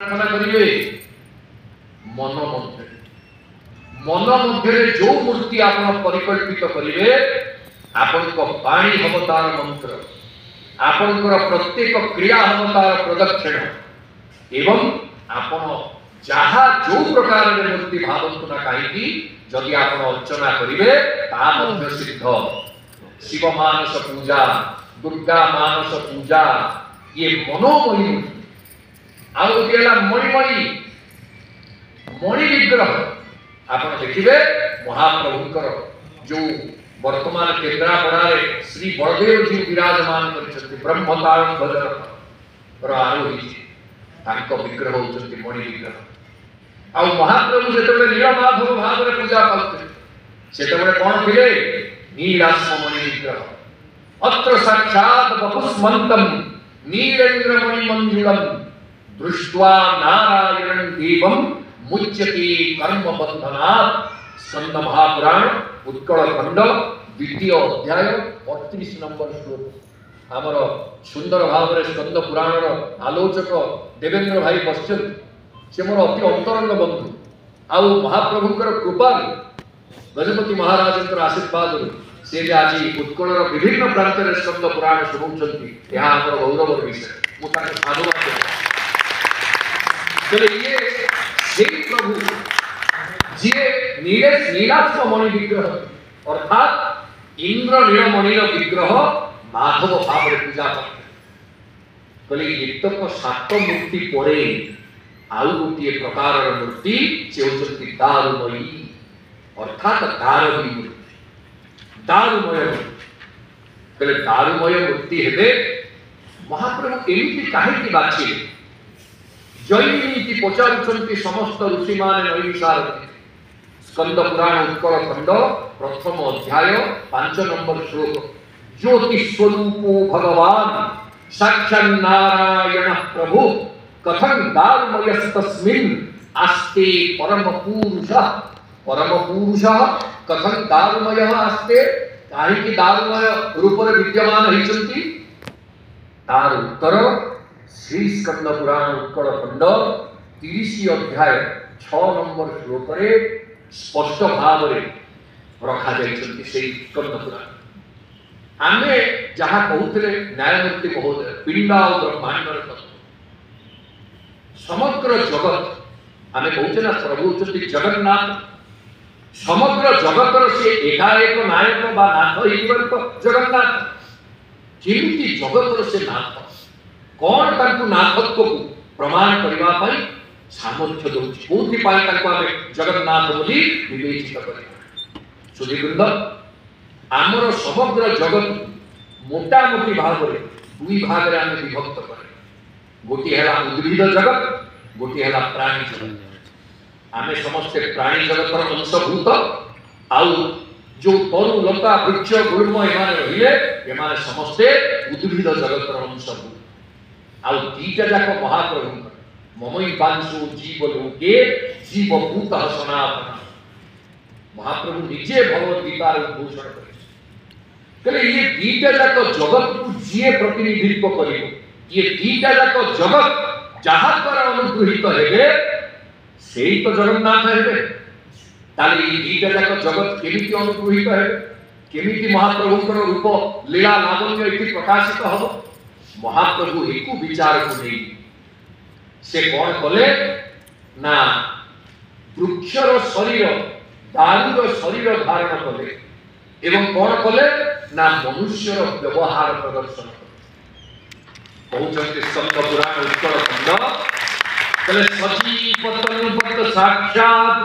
प्रार्थना करिवे मन मध्य जो मूर्ति आपण परिकल्पित करिवे आपण को पाणी हम तार मंत्र आपण प्रत्येक क्रिया हम तार प्रदक्षिण एवं आपण जहा जो प्रकार मूर्ति भावंतु ना कहीं जदि आपण अर्चना करिवे ता मध्य सिद्ध शिव मानस पूजा दुर्गा मानस पूजा ये मनोमयी मूर्ति आउ मणि विग्रह आप देखिए महाप्रभुंकर जो वर्तमान केन्द्रापड़ा श्री बलदेव जी विराजमान कर ब्रह्मतारण भजन आरोही विग्रह होती मणि विग्रह आउ महाप्रभु जो नीलमाधव भाव में पूजा पाते से कौन थे नीलास्म मणि विग्रह अत्र साक्षात बपुष्मन्तम नीलेन्द्रमणि मंजुलम दृष्ट्वा नारायणं देवं मुच्यते कर्म बंधनात् स्कंद महापुराण उत्कल खंड द्वितीय अध्याय 32 नंबर श्लोक आमर सुंदर भाव में स्कंद पुराण आलोचक देवेंद्र भाई बसचंद से मोर अति अंतरंग बंधु आउ महाप्रभुंकर कृपा गजपति महाराज आशीर्वाद से आज उत्कल विभिन्न प्रांत में स्कंद पुराण शुणाउछंती यह आमर गौरवर विषय मुझे साधुवाद ये प्रभु जी नीलास्म मणि विग्रह अर्थात इंद्र नीलमणि विग्रह माधव भाव में पूजा करते एतक 7 मूर्ति पर आउ गोटे प्रकार मूर्ति से होती दारुमयी अर्थात दारवी मूर्ति दारुमय कहले दारुमय मूर्ति हेबे महाप्रभु एमती कहीं बाछिले जैनी पचारुंट समस्त ऋषि मान नैमिषार स्कंद पुराण उत्कल खंड प्रथम अध्याय 5 नंबर श्लोक ज्योतिस्वरूपो भगवान साक्षात् नारायण प्रभु कथं दारुमयस्तस्मिन् आस्ते परम पुरुष कथं दारुमय आस्ते कहीं दारुमय रूप विद्यमान होती तार उत्तर श्री स्कंद पुराण उत्कल खंड 30 अध्याय 6 नंबर श्लोक स्पष्ट भाव रखा स्कंद पुराण आम जहाँ कहते न्यायमूर्ति महोदय पिंडा और ब्रह्मांडर तत्व समग्र जगत आम कहते ना प्रभु होती जगन्नाथ समग्र जगतर से एकाएक नायक बा नाथ तो जगन्नाथ केमती जगतर से नाथ कौन ताकू नाथत्व को प्रमाण करने सामर्थ्य दूसरी कौन जगन्नाथ बोली विवेचित कर सुधीवृंद आमर समग्र जगत मोटामोटी भाव में 2 भाग में आम विभक्त कर गोटे है उद्भिद जगत गोटे है प्राणी जगत आम समस्ते प्राणी जगतर अंशभूत आउ जो तरु लता वृक्ष गुल्म एमाने रहिले एमाने समस्ते उद्भिद जगतर अंशभूत आउ दीटा जाक महाप्रभु ममई बांशु जीव लोके जीवभूत सनातन महाप्रभु निजे भगवद्गीतार उद्घोषण करे ये दीटा जाक जगत को जी प्रतिनिधित्व करिवो ये दीटा जाक जगत जहाँ द्वारा अनुग्रहित हेबे सेई तो जगन्नाथ हेबे ताले ये दीटा जाक जगत केमिति अनुग्रहित हेबे केमिति महाप्रभुंकर रूप लीला लावण्य इति प्रकाशित हबो महाप्रभु एक विचार को नहीं से कौन कले ना वृक्षर शरीर दारुर शरीर धारण कले एवं कौन कले ना मनुष्यर व्यवहार प्रदर्शन कहते स्कंद पुराण उत्कल खंड कले सजीव साक्षात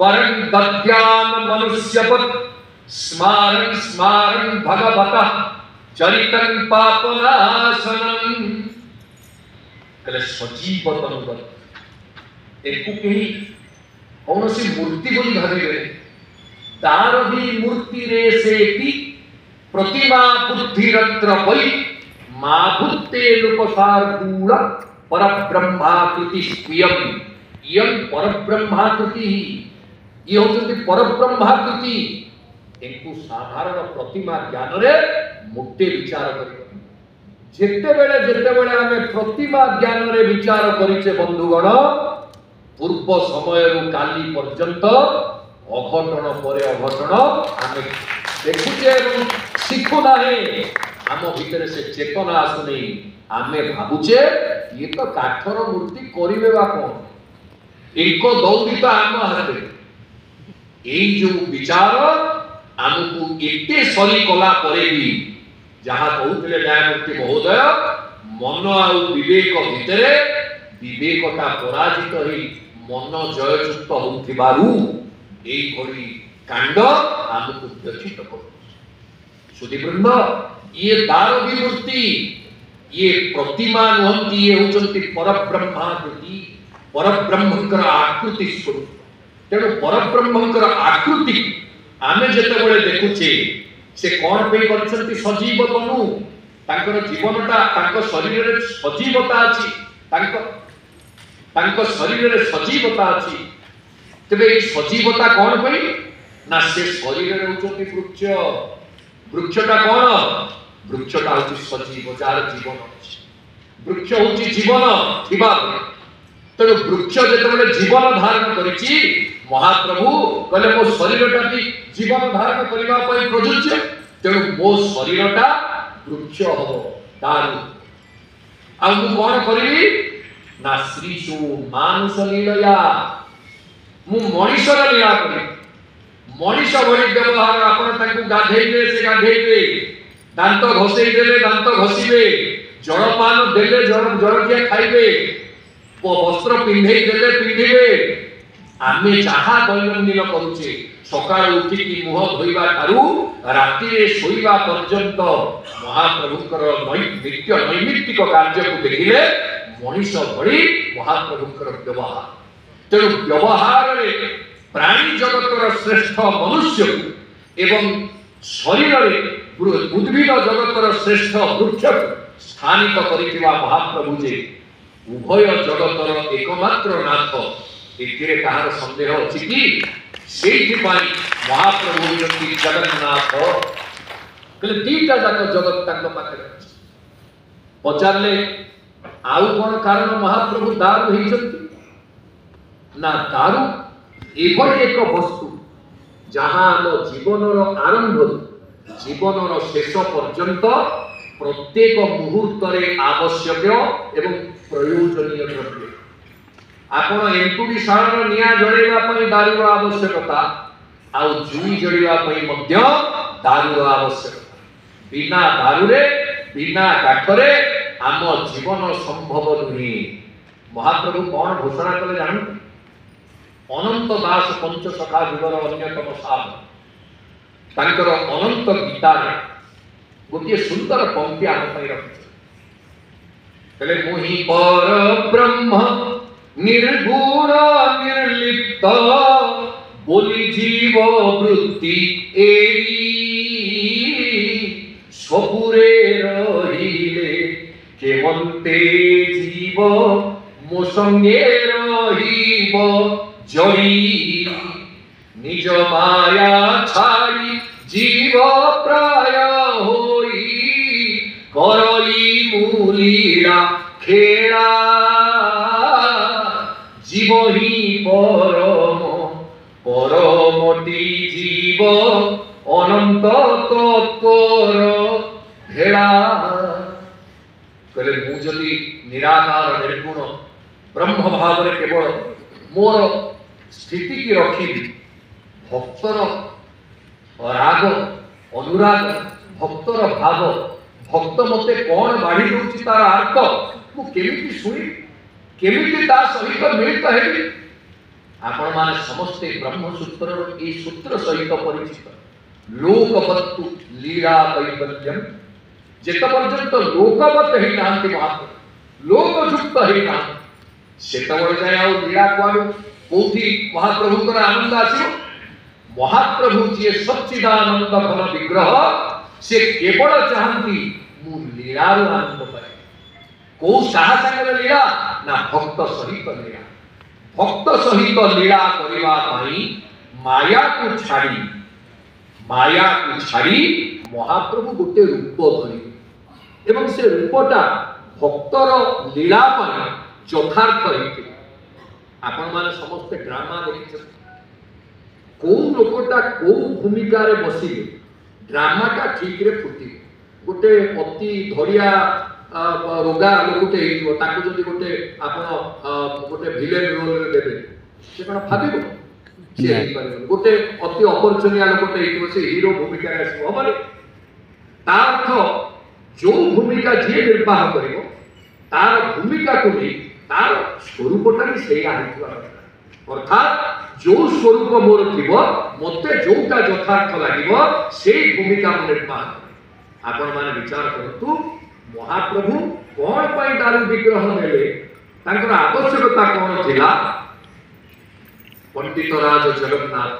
वरं दद्यान मनुष्यवत् स्मारं स्मारं भगवतः चरितं पापनाशनम कले सजीव तनुगत एको कहीं कौन सी मूर्ति बोली भावे तार भी मूर्ति रे सेति प्रतिमा बुद्धिरत्र वै माभुत्ते लोकसार्दूल परब्रह्माकृति स्वीयं इयं परब्रह्माकृति ये होती परब्रह्माकृति एंकु साधारण प्रतिमा ज्ञान रे मोटे विचार कर ଯେତେବେଳେ ଯେତେବେଳେ ଆମେ ପ୍ରତିମା ଜ୍ଞାନରେ ବିଚାର କରିଛେ ବନ୍ଧୁଗଣ, ପୂର୍ବ ସମୟରୁ କାଲି ପର୍ଯ୍ୟନ୍ତ ଅଘଟଣ ପରେ ଅଘଟଣ ଆମେ ଦେଖୁଛେ ଏବଂ ଶିଖୁନାହିଁ। ଆମ ଭିତରେ ସେ ଚେତନା ଆସୁନି। ଆମେ ଭାବୁଛେ ଇଏ ତ କାଠର ମୂର୍ତ୍ତି କରିବେ ବା କଣ, ଏକ ଦୌଡ଼ି ତ ଆମ ହାତରେ। ଏଇ ଯୋଉ ବିଚାର ଆମକୁ ଏତେ ସରି କଲା ପରେ ବି, ଯାହା କହୁଥିଲେ ନ୍ୟାୟମୂର୍ତ୍ତି ମହୋଦୟ, ମନ ଆଉ ବିବେକ ଭିତରେ ବିବେକଟା ପରାଜିତ ହେଇ ମନ ଜୟଯୁକ୍ତ ହେଉଥିବାରୁ এইଭଳି କାଣ୍ଡ ଆମକୁ ବ୍ୟଥିତ କରୁଛି। ସୁଧୀବୃନ୍ଦ, ଇଏ ଦାରବୀ ମୂର୍ତ୍ତି, ଇଏ ପ୍ରତିମା ନୁହନ୍ତି, ଇଏ ହେଉଛନ୍ତି ପରବ୍ରହ୍ମାକୃତି, ପରବ୍ରହ୍ମଙ୍କର ଆକୃତି ସ୍ୱରୂପ। ତେଣୁ ପରବ୍ରହ୍ମଙ୍କର ଆକୃତି ଆମେ ଯେତେବେଳେ ଦେଖୁଛେ, ସେ କଣ ପାଇଁ କରିଛନ୍ତି ସଜୀବ ତନୁ, ତାଙ୍କର ଜୀବନଟା, ତାଙ୍କ ଶରୀରରେ ସଜୀବତା ଅଛି, ତାଙ୍କ ଶରୀରରେ ସଜୀବତା ଅଛି। ତେବେ এই ସଜୀବତା କଣ ପାଇଁ ନା, ସେ ଶରୀରରେ ହେଉଛନ୍ତି ବୃକ୍ଷ। ବୃକ୍ଷଟା କଣ? ବୃକ୍ଷଟା ହଉଛି ସଜୀବ, ଯାହାର ଜୀବନ ଅଛି। ବୃକ୍ଷ ହଉଛି ଜୀବନ ଥିବା। ତେଣୁ ବୃକ୍ଷ ଯେତେବେଳେ ଜୀବନ ଧାରଣ କରିଛି, ମହାପ୍ରଭୁ କହିଲେ ମୋ ଶରୀରଟା ବି ଜୀବନ ଧାରଣ କରିବା ପାଇଁ ପ୍ରଯୁଜ୍ୟ। ତେଣୁ ମୋ ଶରୀରଟା ବୃକ୍ଷ ହବ, ଦାରୁ। ଆଉ ମୁଁ କଣ କରିବି ନା, ଶ୍ରୀଷୁ ମାନସ ଲୀଳୟା, ମୁଁ ମଣିଷର ଲୀଳା କରିବି। ମଣିଷ ଭଳି ବ୍ୟବହାର, ଆପଣ ତାଙ୍କୁ ଗାଧେଇବେ ସେ ଗାଧେଇବେ, ଦାନ୍ତ ଘଷେଇ ଦେଲେ ଦାନ୍ତ ଘଷିବେ, ଜଳପାନ ଦେଲେ ଜଳଖିଆ ଖାଇବେ, ବସ୍ତ୍ର ପିନ୍ଧେଇ ଦେଲେ ପିନ୍ଧିବେ। ଆମେ ଯାହା ଦୈନନ୍ଦିନ କରୁଛେ, ସକାଳୁ ଉଠିକି ମୁହଁ ଧୋଇବା ଠାରୁ ରାତିରେ ଶୋଇବା ପର୍ଯ୍ୟନ୍ତ ମହାପ୍ରଭୁଙ୍କର ନିତ୍ୟ ନୈମିତ୍ତିକ କାର୍ଯ୍ୟକୁ ଦେଖିଲେ ମଣିଷ ଭଳି ମହାପ୍ରଭୁଙ୍କର ବ୍ୟବହାର। ତେଣୁ ବ୍ୟବହାରରେ ପ୍ରାଣୀ ଜଗତର ଶ୍ରେଷ୍ଠ ମନୁଷ୍ୟକୁ ଏବଂ ଶରୀରରେ ଉଦ୍ଭିଦ ଜଗତର ଶ୍ରେଷ୍ଠ ବୃକ୍ଷକୁ ସ୍ଥାନିତ କରିଥିବା ମହାପ୍ରଭୁ ଯେ ଉଭୟ ଜଗତର ଏକମାତ୍ର ନାଥ, ଏଥିରେ କାହାର ସନ୍ଦେହ ଅଛି କି? ସେଇଥିପାଇଁ ମହାପ୍ରଭୁ ହେଉଛନ୍ତି ଜଗନ୍ନାଥ। କହିଲେ ଦିଟା ଯାକ ଜଗତ ତାଙ୍କ ପାଖରେ ଅଛି। ପଚାରିଲେ ଆଉ କଣ କାରଣ ମହାପ୍ରଭୁ ଦାରୁ ହେଇଛନ୍ତି? ନା, ଦାରୁ ଏଭଳି ଏକ ବସ୍ତୁ ଯାହା ଆମ ଜୀବନର ଆରମ୍ଭରୁ ଜୀବନର ଶେଷ ପର୍ଯ୍ୟନ୍ତ ପ୍ରତ୍ୟେକ ମୁହୂର୍ତ୍ତରେ ଆବଶ୍ୟକ ଏବଂ ପ୍ରୟୋଜନୀୟ ଦ୍ରବ୍ୟ। ଆପଣ ଏନ୍ତୁଡ଼ି ଶାଳର ନିଆଁ ଜଳେଇବା ପାଇଁ ଦାରୁର ଆବଶ୍ୟକତା, ଆଉ ଜୁଇ ଜଳିବା ପାଇଁ ମଧ୍ୟ ଦାରୁର ଆବଶ୍ୟକତା। ବିନା ଦାରୁରେ, ବିନା କାଠରେ ଆମ ଜୀବନ ସମ୍ଭବ ନୁହେଁ। ମହାପ୍ରଭୁ କଣ ଘୋଷଣା କଲେ ଜାଣନ୍ତି? ଅନନ୍ତ ଦାସ ପଞ୍ଚସଖା ଯୁଗର ଅନ୍ୟତମ ସାଧୁ, ତାଙ୍କର ଅନନ୍ତ ଗୀତାରେ ଗୋଟିଏ ସୁନ୍ଦର ପଂକ୍ତି ଆମ ପାଇଁ ରଖିছে। କହିଲେ ମୁହିଁ ପର ବ୍ରହ୍ମ ନିର୍ଗୁଣ ନିର୍ଲିପ୍ତ, ବୋଲି জীব বৃত্তি এরি, সপুরে রহিলে কেমন্তে জীব মো সঙ্গে রহিব জড়ি, নিজ মায়া ছাড়ি জীব প্রায় হই, করই মূলীলা খেলা, জীব হি পরম, পরমটি জীব অনন্ত তৎপর ভেড়া। କହିଲେ ମୁଁ ଯଦି ନିରାକାର ନିର୍ଗୁଣ ବ୍ରହ୍ମ ଭାବରେ କେବଳ ମୋର ସ୍ଥିତିକି ରଖିବି, ଭକ୍ତର ରାଗ ଅନୁରାଗ, ଭକ୍ତର ଭାବ, ଭକ୍ତ ମତେ କଣ ବାଢି ଦଉଛି ତାର ଆର୍ତ ମୁଁ କେମିତି ଶୁଣିବି, କେମିତି ତା ସହିତ ମିଳିତ ହେବି? ଆପଣମାନେ ସମସ୍ତେ ବ୍ରହ୍ମସୂତ୍ରର ଏହି ସୂତ୍ର ସହିତ ପରିଚିତ। ଲୋକବତ୍ତୁ ଲୀଳା କୈବଲ୍ୟମ୍, ଯେତେ ପର୍ଯ୍ୟନ୍ତ ଲୋକବତ ହେଇନାହାନ୍ତି ମହାପ୍ରଭୁ, ଲୋକଯୁକ୍ତ ହେଇନାହାନ୍ତି, ସେତେବେଳେ ଯାଏ ଆଉ ଲୀଳା କୁଆଡୁ କୋଉଠି ମହାପ୍ରଭୁଙ୍କର ଆନନ୍ଦ ଆସିବ? ମହାପ୍ରଭୁ ଯିଏ ସଚ୍ଚିଦାନନ୍ଦ ଘନ ବିଗ୍ରହ, ସେ କେବଳ ଚାହାନ୍ତି ମୁଁ ଲୀଳାରୁ ଆନନ୍ଦ ପାଏ। କୋଉ କାହା ସାଙ୍ଗରେ ଲୀଳା? ନା ଭକ୍ତ ସହିତ ଲୀଳା। ଭକ୍ତ ସହିତ ଲୀଳା କରିବା ପାଇଁ ମାୟାକୁ ଛାଡ଼ି ମହାପ୍ରଭୁ ଗୋଟେ ରୂପ ଧରିବେ। एवं से रूपटा भक्तर लीला यथार्थ होती आपण माने समस्त ड्रामा देखिछ को लोकटा को भूमिका रे बसिले ड्रामाटा ठीक रे फुटी गोटे अति धड़िया रोगा लोकटे हेइबो ताको जदि गोटे आपण गोटे विलेन रोल रे देबे से कोन भाबिबो से हेइ परिबो गोटे अति अपरचनिया लोकटे हेइबो से हीरो भूमिका रे आसीबो हबरे तार जो भूमिका जे निर्वाह करिबो तार भूमिका को भी तार स्वरूपटा भी सेया हेइबो अर्थात जो स्वरूप मोर थिबो मते जोटा यथार्थ लागिबो सेई भूमिका मो निर्वाह आपण माने विचार करतु महाप्रभु कौन पाई दारू विग्रह नेले तांकर आवश्यकता कौन थिला पंडित राज जगन्नाथ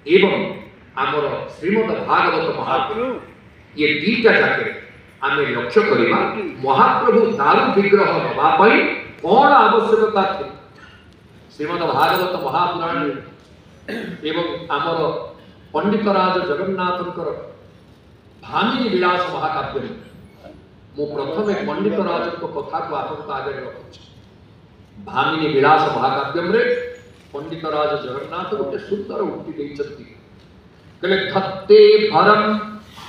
एवं आमर श्रीमद् भागवत महाप्रभु ये दीटा जाके आमे लक्ष्य करिबा महाप्रभु दारू विग्रह नबा पाई कौन आवश्यकता थी श्रीमद् भागवत महापुराण एवं आमर पंडित राज जगन्नाथंकर भामिनी विलास महाकाव्य मु प्रथमे पंडित राज को कथा को आपन आगे रखुछ भामिनी विलास महाकाव्यम रे पंडित राज जगन्नाथ गोटे सुंदर उक्ति देइछथि कले धत्ते भरम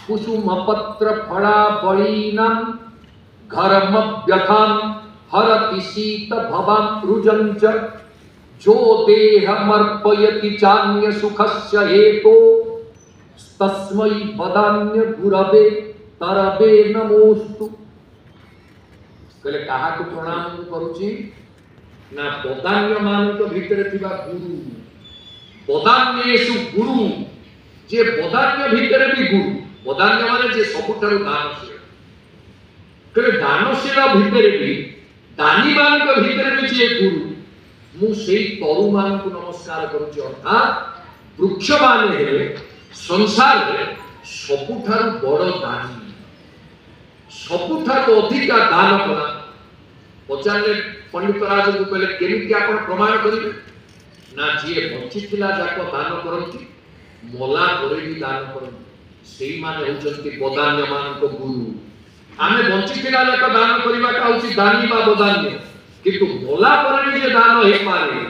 कुसुम पत्र फला बळीनां घरम व्यथां हरति शीत भवां रुजंच जो देहमर्पयति चान्य सुखस्य हेतो तस्मै वदान्य गुरवे तरबे नमोस्तु कले कहा को प्रणाम करूची ना वदान्य मान तो भीतर थिबा गुरु वदान्येषु गुरु जे वदान्य भीतर भी गुरु वदान्य माने जे सबुठारु दानशील कले दानशील भीतर भी दानी मान को भीतर भी जे गुरु मु सेई तरु मान को नमस्कार करूची अर्थात वृक्ष माने हेले संसार रे सबुठारु बड़ दानी सबुठारु अधिका दान कला पचारे पंडित राज को कहले केमिति आपण प्रमाण करिवे ना जे बंचिथिला जाको दान करंती मोला परे भी दान करंती सेई माने होचंती बदान्य मान को गुरु आमे बंचिथिला जाको दान करिवाटा होची दानी बा बदान्य किंतु मोला परे भी जे दान हे पारे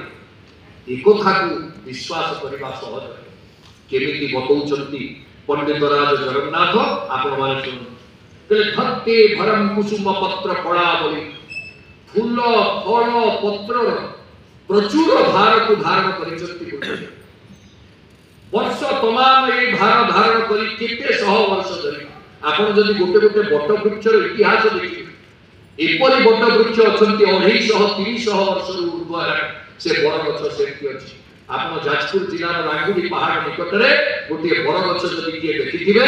एको थाकु विश्वास करिवा सहज केमिति बतौचंती पंडित राज जगन्नाथ आपण माने सुन कले धत्ते भरम कुसुम पत्र फला बलि फूल फल पत्र प्रचुर भार को धारण करिचंती वर्ष तमाम ए भार धारण करी केते सह वर्ष धरि आपण जदि गोटे गोटे बट वृक्षर इतिहास देखि एपरि बट वृक्ष अछंती 250-300 वर्ष ऊर्ध्व से बड़ गछ सेति अछि आपण जाजपुर जिला रांगुडी पहाड़ निकट रे गोटे बड़ गछ जदि के देखिथिबे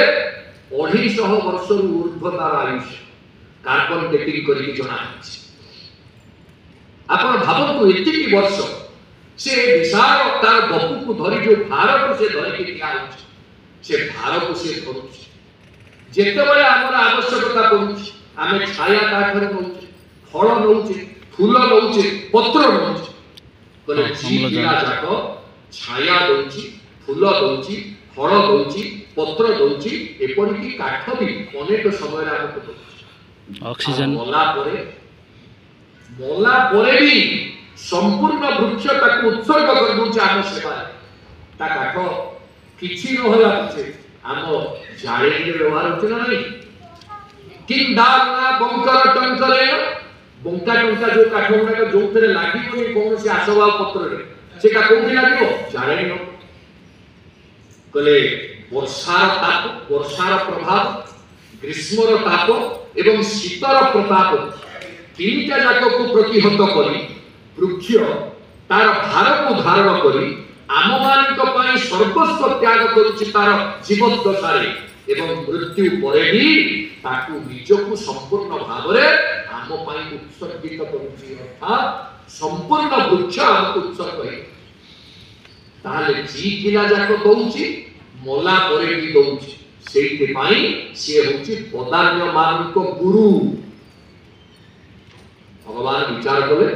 250 वर्ष ऊर्ध्व तार आयुष कार्बन डेटिंग करी जणा अछि आपण भाबंतु एतिकी वर्ष से विशाल तार बपु को धरी जो भार को से धरि के दिया अछि से भार को से धरुछि जेते बळे हमर आवश्यकता पडुछि आमे छाया काठरे नउछि फल नउछि फूल नउछि पत्र नउछि कले जीला जाको छाया दउछि फूल दउछि फल दउछि पत्र दउछि एपरि की काठ भी अनेक समय रे हमको दउछि ऑक्सीजन मोला परे भी संपूर्ण वृक्ष ताकू उत्सर्ग कर दउछि आम सेवा ता काठ किछि न होला पछे आम जाळे रे व्यवहार होछि ना नहीं किन दाना बंकर टंकरे बंका टंका जो काठ गुडा जो थरे लागि कोनी कोन से आसवा पत्र रे से का कोथि लागिवो जाळे न कले वर्षार प्रभाव ग्रीष्मर ताप एवं शीतर प्रताप तीनटा जाक को प्रतिहत करी वृक्ष तार भार को धारण करी आम मानक पई सर्वस्व त्याग करूछि तार जीवद्दशारे एवं मृत्यु परे भी ताकू निजको संपूर्ण भाव रे आम पई उत्सर्गित करूछि अर्थात संपूर्ण वृक्ष आम उत्सर्ग है ताले जी किला जाक दउछि मोला परे भी दउछि सेइते पई से होछि पदान्य मानक गुरु भगवान विचार कले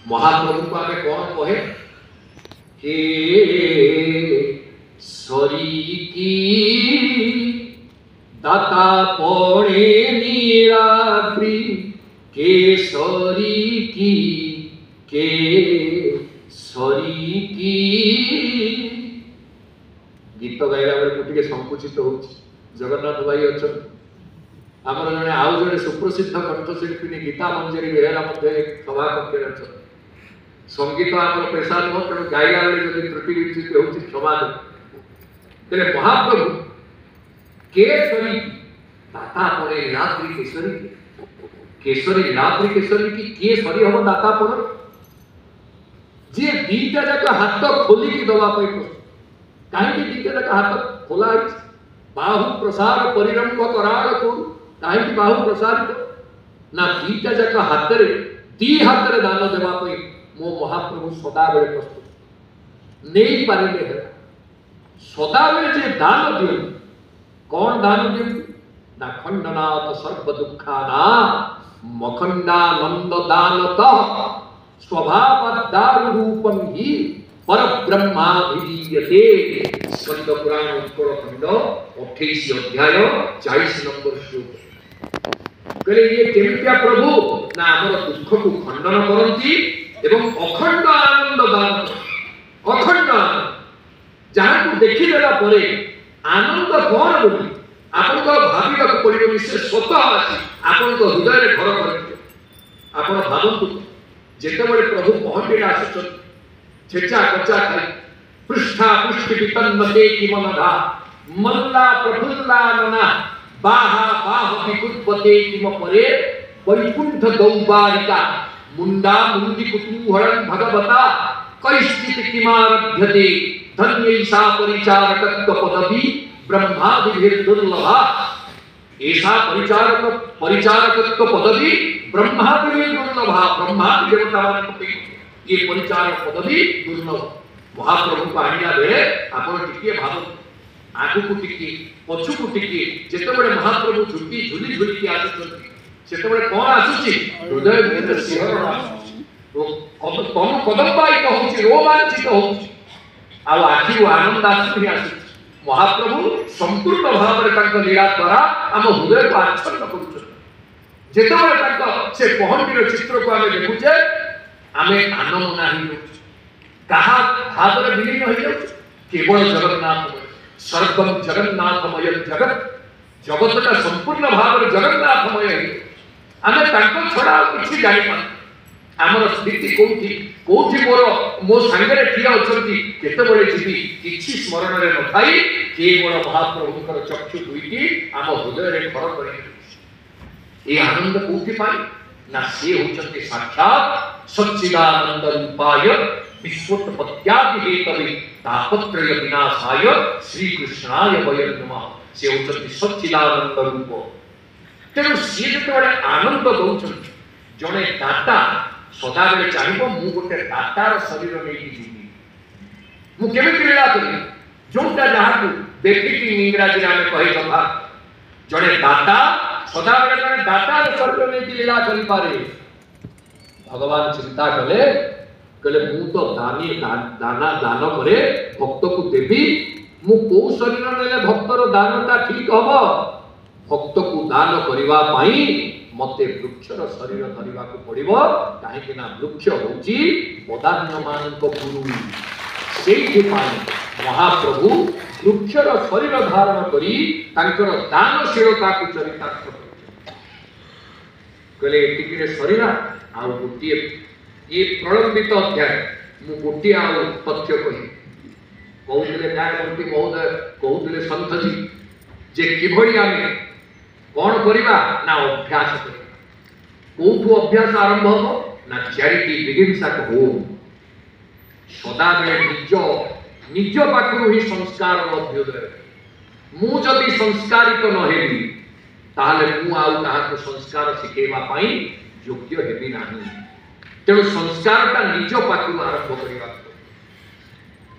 महाप्रभु को आगे कौन कहे हे सरी की दाता पड़े नीलाद्रि केसरी की गीत गाइला बेले मुझे संकुचित हो जगन्नाथ भाई अच्छा आमर जड़े आउ जड़े सुप्रसिद्ध कंठशिल्पिनी गीता मंजरी बेहरा सभा कक्ष अच्छा संगीत आम पेशा नुह तेणु गाइला बेले जो त्रुटि विच्युत हो क्षमा तेरे महाप्रभु केसरी दाता पड़े नीलाद्रि केसरी नीलाद्रि केसरी की केसरी हम दाता पड़ जी दीटा जाक हाथ खोलिकी दवाई कहीं दीटा जाक हाथ खोला बाहु प्रसार परिरंभ कराल को कहीं बाहु प्रसारित ना दीटा जाक हाथ दी हाथ दान देवाई मो महाप्रभु सदा बेले प्रस्तुत नहीं पारे सदा बेले जे दान दियो कौन दान दियो ना खंडनाथ सर्व दुखाना मखंडानंद दानत स्वभावदार रूपम ही परब्रह्माभिधीयते स्कंद पुराण उत्तरखंड 28 अध्याय 40 नंबर श्लोक कहले ये केमितिया प्रभु ना हमर दुख को खंडन करंती एवं अखंड आनंद दान अखंड जहां को देखि देला परे आनंद कोन बोली आपन को भाबिबा को पड़िबो निश्चय स्वतः आसी आपन को हृदय रे घर करते आपन भाबंतु जेते बड़े प्रभु पहुंचे आसुचन छेचा कच्चा खाई पृष्ठा पृष्ठ वितन्मते की मनधा मल्ला प्रफुल्ला नना बाहा बाह विकुत्पते किम परे वैकुंठ दौबारिका मुंडा मुंडी कुतूहलं भगवता कैश्चित किमारभ्यते धन्यैषा परिचारकत्व पदवी ब्रह्मादिभिः दुर्लभा ऐसा परिचारकत्व पदवी ब्रह्मादिभिः दुर्लभा ब्रह्मादि देवतामान ये परिचारक पदवी दुर्लभ महाप्रभु को आनिला बेले आपण टिके भाव आगु को टिके पछु को टिके जेते बडे महाप्रभु झुकी झुली झुली के आसुछन सेते बडे कोन आसुची हृदय भीतर सिंहरण आसुची तो तम कदम्बायित होची रोमांचित होची आ आखि आनंद आसुची महाप्रभु संपूर्ण भाव में लीला द्वारा आम हृदय को आच्छन्न कर से पहंटीर चित्र को आम देखुचे आम आनंद नहीं कहा भाव में विलीन हो केवल जगन्नाथ सर्वम जगन्नाथमय जगत जगत का संपूर्ण भाव में जगन्नाथमय आम छड़ा किसी जानी आमर स्थिति कोठी कोठी मो सांगरे ठिया अछंती केते बळे जीवी किछि स्मरण रे नथाई केवल महाप्रभुकर चक्षु दुईटी आम हृदय रे घर करी ए आनंद कोठी पाई ना से होचंती साक्षात सच्चिदानंद रूपाय विश्वोत्पत्त्यादि हेतवे तापत्रय विनाशाय श्री कृष्णाय वयं नमः से होचंती सच्चिदानंद रूप तेणु से जेते आनंद दउछंती जणे दाता सदा बेले चाहिबो मु गोटे दातार शरीर नहीं जीवी मु केमिति लीला करी जोटा जहा को देखिति इंग्रजी रे आमे कहि कथा जणे दाता सदा बेले जणे दातार शरीर नहीं लीला करि पारे भगवान चिंता कले कले मु तो दानी दाना दान करे भक्त को देबी मु को शरीर नेले भक्तर दानता ठीक हबो भक्त को दान करिवा पई मते वृक्षर शरीर धरिबा को पड़िबो काहे ना वृक्ष होची बदान्य मान को गुरु सेहि पाई महाप्रभु वृक्षर शरीर धारण करी तांकर दानशीलता को चरितार्थ करछन कले टिकिरे शरीर आ गोटिए ये प्रलंबित अध्याय मु गोटिए आ तथ्य कहि कहउले न्यायमंत्री महोदय कहउले संत जी जे किभଳି आमे कौन करिबा ना अभ्यास करिबा कोठु अभ्यास आरंभ हो ना चैरिटी बिगिन्स एट होम सदा बेले निज पाखरु ही संस्कार अभ्युदय मु जदि संस्कारित न हेबी ताले मु आउ काहाको संस्कार शिखेबा पई योग्य हेबी नाही तेणु संस्कारटा निज पाखरु आरंभ करिबा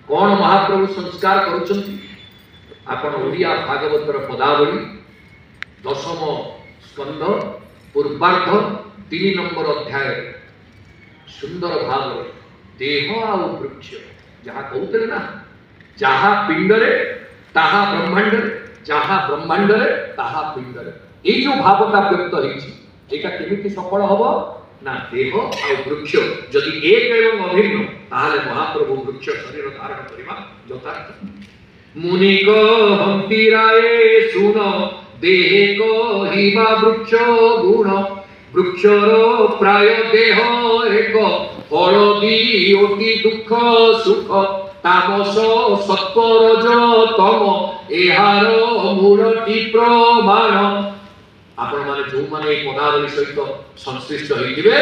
कौन महाप्रभु संस्कार करूछंती आपण ओडिया भागवतर पदावली दशम स्कंद पूर्वार्ध 3 नंबर अध्याय सुंदर भाव देह आ वृक्ष जहाँ कहते ना जहाँ पिंडरे ताहा ब्रह्मांड जहाँ ब्रह्मांड ताहा पिंड ये जो भावटा व्यक्त होगा केमिति सफल हम ना देह और वृक्ष जदि एक एवं अभिन्न ताहले महाप्रभु वृक्ष शरीर धारण करवा यथार्थ मुनि कहंती राये सुन देह कहिबा वृक्ष गुण वृक्षर प्राय देह एक हलदी अति दुख सुख तामस सत्व रज तम एहार मूलटी प्रमाण आपण माने जो माने पदावली सहित संश्लिष्ट होइथिबे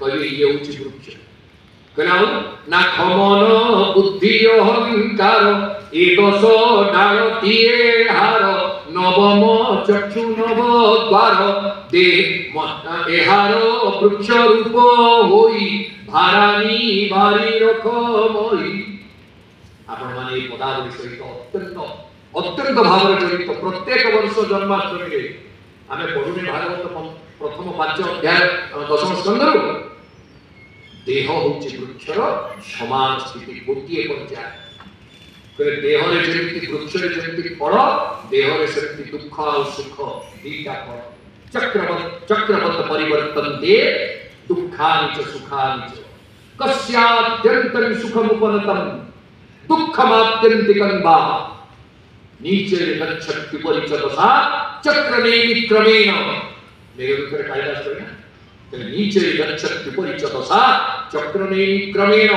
कहि ये होछि वृक्ष कहलाउ ना खमन बुद्धि अहंकार ए दश डाल तिए हार नवम चक्षु नव द्वार दे एहार वृक्ष रूप होई भारानी भारी रख मोई आपण माने पदावली सहित अत्यंत भाव जड़ित प्रत्येक वर्ष जन्माष्टमी आमे पढ़ुने भागवत प्रथम 5 अध्याय 10 स्कंदर देह होछि वृक्षर समान स्थिति गोटिए पर्याय करे देह रे जेमति वृक्ष रे जेमति फल देह रे सेमति दुख और सुख दीटा फल चक्रवत परिवर्तन दे दुखानि च सुखानि च कस्यात्यंतं सुखमुपनतं दुःखमात्यन्तिकं वा नीचे गच्छति परिचदसा चक्रनेमि क्रमेण मेरे ऊपर कायदा है तो नीचे गच्छति परिचदसा चक्रनेमि क्रमेण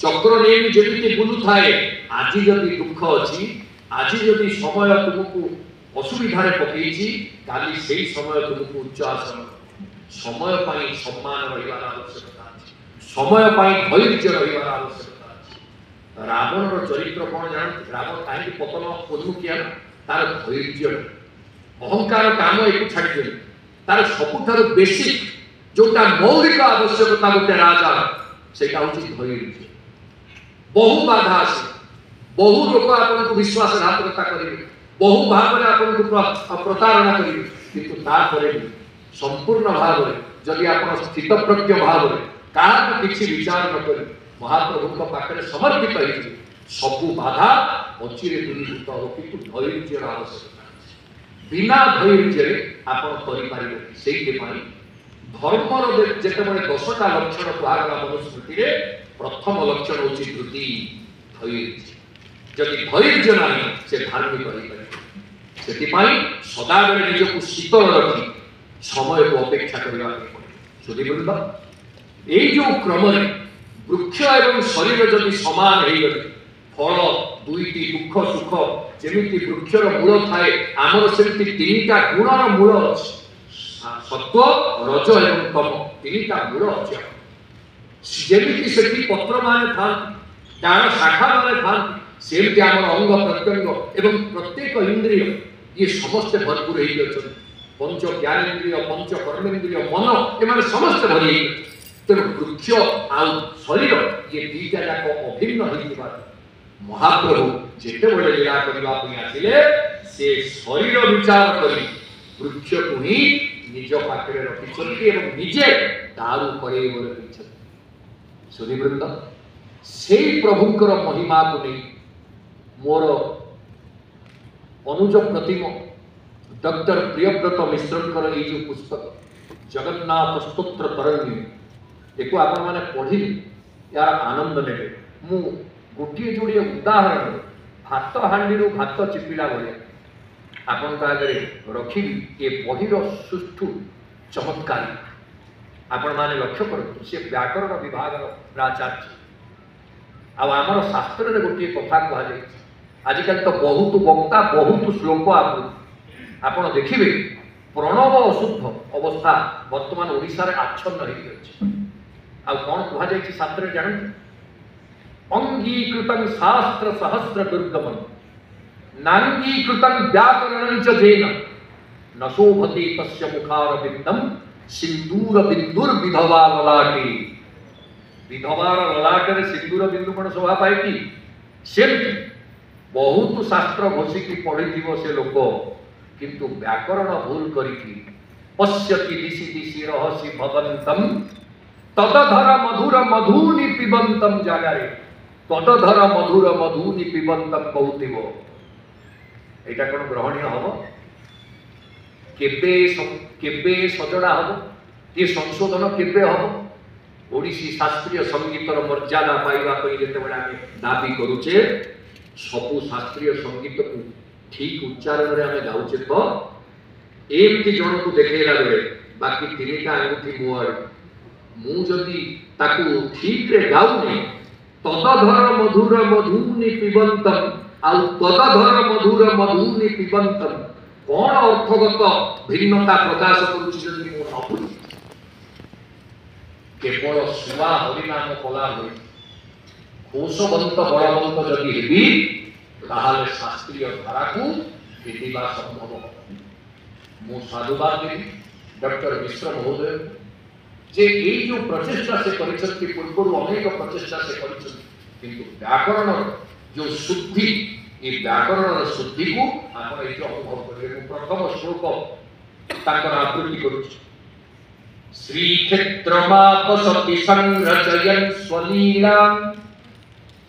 चक्रनेमि जेमिति बुलु थाए आज जदि दुख अछि आज जदि समय तुमको असुविधा रे पकेछि काली सेही समय तुमको उच्च आसन समय पाई सम्मान रहिबार आवश्यकता अछि समय पाई धैर्य रहिबार आवश्यकता अछि रावण रो चरित्र कोन जान रावण काहे पतन उन्मुखिया तार धैर्य अहंकार काम एक छाड़ी दे तार सबुठार बेसिक जोटा मौलिक आवश्यकता गोटे राजा सेटा होची धैर्य बहु बाधा आसे बहु लोक आपन को विश्वासघातकता करिवे बहु भाव रे आपन को प्रतारणा करिवे किंतु ता परे संपूर्ण भाव रे जदि आपन स्थित प्रज्ञ भाव रे काहा किछि विचार न करि महाप्रभु को पाखरे समर्पित होइछि सबु बाधा अचिरे दूरीभूत हो किंतु धैर्य आवश्यकता बिना धैर्य आपन करि पारिबे सेहि पई धर्म रो जेतेबेले 10टा लक्षण कुआगला मनुस्मृति रे प्रथम लक्षण होछि धृति धैर्य जदि धैर्य नाही से धार्मिक होई पारे सेति पई सदा बेले निजको शीतल रखी समय को अपेक्षा करबा पड़े सुधी बृंद एई जो क्रम रे वृक्ष एवं शरीर जदि समान हो गले फल दुईटी दुख सुख जेमिति वृक्षर मूल थाए आमर सेमिति तीनटा गुणर मूल अछि सत्व रज एवं तम तीनटा मूल अछि जेमिति सेति पत्र माने था डाल शाखा माने था सेमिति आमर अंग प्रत्यंग एवं प्रत्येक इंद्रिय ये समस्त भरपूर होई अछि पंच ज्ञानेन्द्रिय पंच कर्मेन्द्रिय मन एमाने समस्त भरी तेणु वृक्ष आउ शरीर ये दीटा जाक अभिन्न होइतिबा महाप्रभु जेते बड़े लीला करबा पई आसिले से शरीर विचार करी वृक्ष को ही निज पाखरे रखिछन्ति एवं निजे तारु करे बोले कहिछन्ति सुधीवृंद सेही प्रभुंकर महिमा को नहीं मोर अनुज प्रतिम डॉक्टर प्रियव्रत मिश्रंकर ये जो पुस्तक जगन्नाथ स्तोत्र तरंगी एको आपण माने पढ़ी यार आनंद नेबे मु गोटिए जोड़िए उदाहरण भात हांडी भात चिपिला भाया आपण का आगे रखी ये बहिर सुष्ठु चमत्कार आपण माने लक्ष्य करतु से व्याकरण विभाग प्राचार्य आमर शास्त्र रे गोटिए कथा कहा जाय आजिकल तो बहुत वक्ता बहुत श्लोक आपण देखिबे प्रणव अशुद्ध अवस्था वर्तमान ओडिसा रे आच्छन्न होई अछि आ कोन कहा जाय कि शास्त्र रे जान अंगीकृतं शास्त्र सहस्र दुर्गमं नांगीकृतं व्याकरणं च जेन न शोभते तस्य मुखार बिंदम सिंदूर बिंदुर विधवा ललाटे विधवार ललाटे सिंदूर बिंदु कोन शोभा पाए कि सेमति बहुत शास्त्र घोषिकी पढ़िथिबो से लोक किंतु व्याकरण भूल करिकी पश्यति दिशि दिशि रहसि भवंतम तदधर मधुर मधुनि पिबंतम जागारे तदधर मधुर मधुनि पिबंतम कौतिव एटा कोन ग्रहणीय हबो केबे केबे सजड़ा हबो ये संशोधन केबे हबो ओडिसी शास्त्रीय संगीतर मर्यादा पाइबा पई जेते बडा आमे दाबी करूचे सबु शास्त्रीय संगीत को ठीक उच्चारण रे आमे गाउचे तो एमती जन को देखेला बेले बाकी तीनटा अंगुठी मुआर मु जदी ताकू ठीक रे गाउनी तदधर मधुर मधुनि पिबंतम आउ तदधर मधुर मधुनि पिबंतम कोन अर्थगत भिन्नता प्रकाश करूची जदी मु न केवल सुवा हरिनाम कला होई कोशवंत बलवंत जदि हेबी ताहाले शास्त्रीय धारा को भेदिबा संभव मु साधुवाद देवी डॉक्टर मिश्र महोदय जे ए जो प्रचेष्टा से परिचय पूर्व अनेक प्रचेष्टा से परिचय किंतु व्याकरण जो शुद्धि ये व्याकरण शुद्धि को आपण ए जो अनुभव करिवे प्रथम श्लोक ताकर आवृत्ति करूछी श्री क्षेत्रमापसति संरचयन् स्वलीलाम्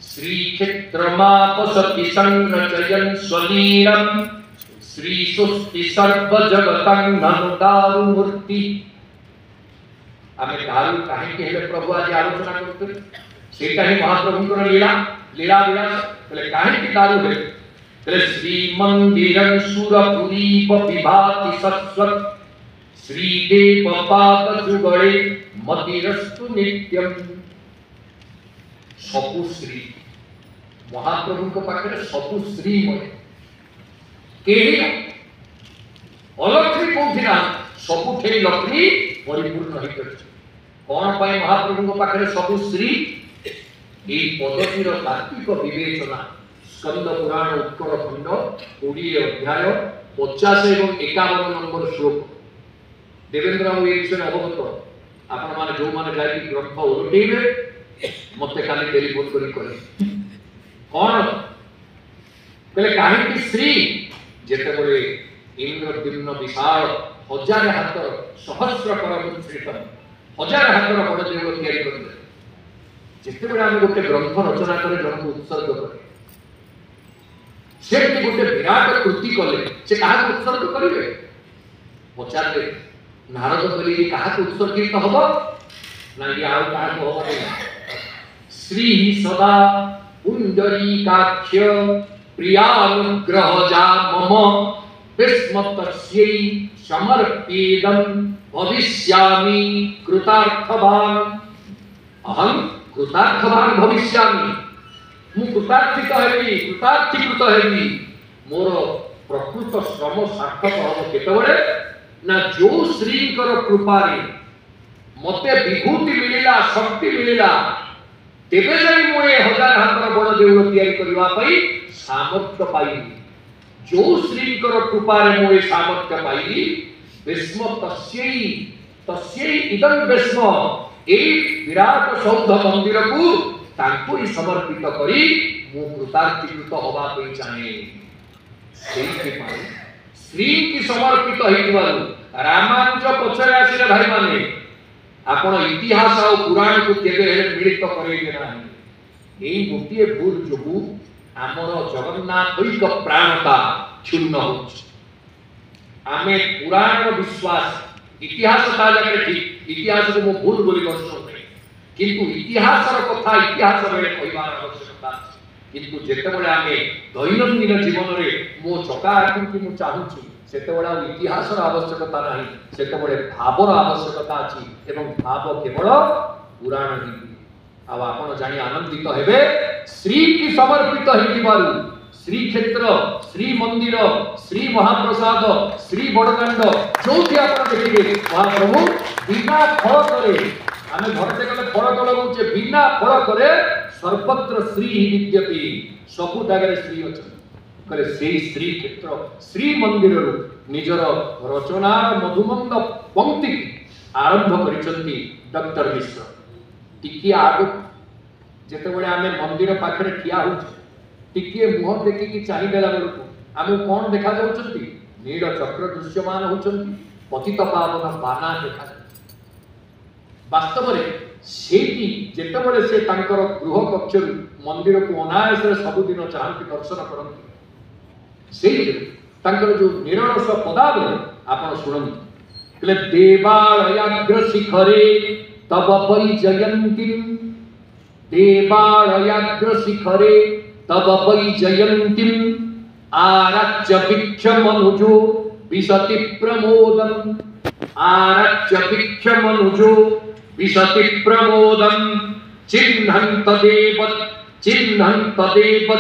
श्री क्षेत्रमापसति संरचयन् स्वलीलाम् श्री सुस्ति सर्व जगतं ननुदारु मूर्ति आमे दारु काहे के हेले प्रभु आज आलोचना करते सेटा ही महाप्रभुଙ୍କର लीला लीला विलास बोले काहे के दारु है बोले श्री मंदिरं सुरपुरी विभाति सत्सत श्रीदेव पाद जुगले मतिरस्तु नित्यम सबु श्री महाप्रभु को पाखरे सबु श्री मय केही अलक्ष्मी कोथि ना सबु ठे लक्ष्मी परिपूर्ण होई करछ कोन पाई महाप्रभु को पाखरे सबु श्री ए पद्धतिर तात्विक विवेचना स्कंद पुराण उत्तर खंड 20 अध्याय 50 एवं 51 नंबर श्लोक देवेंद्र बाबू ये विषय अवगत आपण माने जो माने जाई ग्रंथ उलटेबे मते खाली टेलीफोन करी करे कोन कहले काहे कि श्री जेते बोले इंद्रद्युम्न विशाल हजार हाथ सहस्र परम श्रीतम हजार हाथ बड़ देव तैयारी करले जेते बेला हम गोटे ग्रंथ रचना करे जन उत्सर्ग करे सेठी गोटे विराट कृति कले से काहा उत्सर्ग करिवे पचारले नारद कली काहा उत्सर्गित हबो ना ये आउ काहा हबो श्री सदा पुंडरीकाक्ष प्रियानुग्रहजा मम विस्मतस्यै समर्पिदं भविष्यामि कृतार्थवान् अहं कृतार्थवान् भविष्यामि मु कृतार्थित हेबी मोर प्रकृत श्रम सार्थक हबो केतबेले ना जो श्रीकर कृपारे मते विभूति मिलिला शक्ति मिलिला तेबे जाई मो ए हजार हातर बड़ देउल तैयारी करबा पई सामर्थ्य पाइली जो श्रीकर कृपारे मो ए सामर्थ्य पाइली विस्म तस्यै इदं विस्म ए विराट सौध मंदिर को तांको ही समर्पित करी मो कृतार्थीकृत होबा पई चाहे सेहि पाई श्री की समर्पित होइबारु रामानुज पछरे आसिले भाई माने आपण इतिहास और पुराण को केबे हेले मिलित करैबे नाही एई गोटिए भूल जोगु हमर जगन्नाथैक प्राणता क्षुण्ण होछ आमे पुराण विश्वास इतिहास ताजा ठीक इतिहास को मो भूल बोली कष्ट किंतु इतिहास कथा इतिहास बेले कहबार आवश्यकता किंतु जेते बेले आमे दैनंदिन जीवन रे मो चका आकि मु चाहूची सेते बेले इतिहास आवश्यकता नाही सेते बेले भावर आवश्यकता अछि एवं भाव केवल पुराण ही आ आपण जानि आनंदित हेबे श्री की समर्पित हेतिबारु श्री क्षेत्र श्री मंदिर श्री महाप्रसाद श्री बड़दाण्ड जोथि आपण देखिबे महाप्रभु बिना फल करे आमे घरते गले फल तलगुचे बिना फल करे सर्वत्र श्री ही विद्यते सबु जगह श्री अछि करे सेही श्री क्षेत्र श्री मंदिर निजर रचनार मधुमंद पंक्ति आरंभ करिसंती डॉक्टर मिश्र टिकी आगु जेते बेले आमे मंदिर पाखरे ठिया होछ टिके मुह देखि कि चाहि देला बेलको आमे कोन देखा जाउछंती नील चक्र दृश्यमान होछंती पतित पावन बाना देखा वास्तव रे सेठी जेते बेले से तांकर गृह कक्ष मंदिर को अनायास सब दिन चाहती दर्शन करंती से जो निरलस पदावली आप शुणु देवालयाग्र शिखरे तब वैजयंती देवालयाग्र शिखरे तब वैजयंती आरच्य भिक्ष मनुजो विशति प्रमोदम आरच्य भिक्ष मनुजो विशति प्रमोदम चिन्हं तदेव